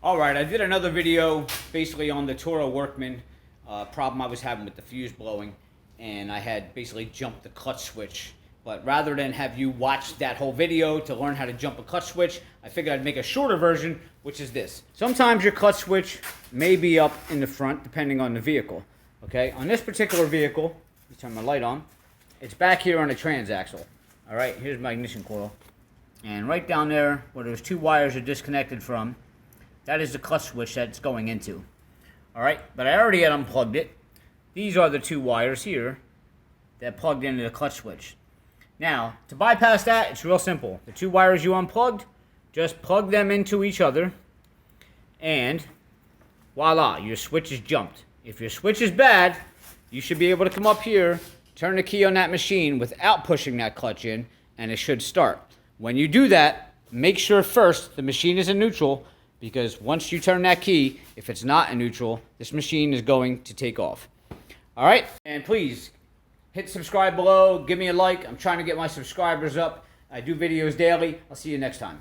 Alright, I did another video basically on the Toro Workman problem I was having with the fuse blowing, and I had basically jumped the clutch switch. But rather than have you watch that whole video to learn how to jump a clutch switch, I figured I'd make a shorter version, which is this. Sometimes your clutch switch may be up in the front depending on the vehicle. Okay, on this particular vehicle, let me turn my light on, it's back here on the transaxle. Alright, here's my ignition coil. And right down there where those two wires are disconnected from, that is the clutch switch that it's going into. Alright, but I already had unplugged it. These are the two wires here that plugged into the clutch switch. Now, to bypass that, it's real simple. The two wires you unplugged, just plug them into each other, and voila, your switch is jumped. If your switch is bad, you should be able to come up here, turn the key on that machine without pushing that clutch in, and it should start. When you do that, make sure first the machine is in neutral, because once you turn that key, if it's not in neutral, this machine is going to take off. Alright, and please hit subscribe below, give me a like. I'm trying to get my subscribers up. I do videos daily. I'll see you next time.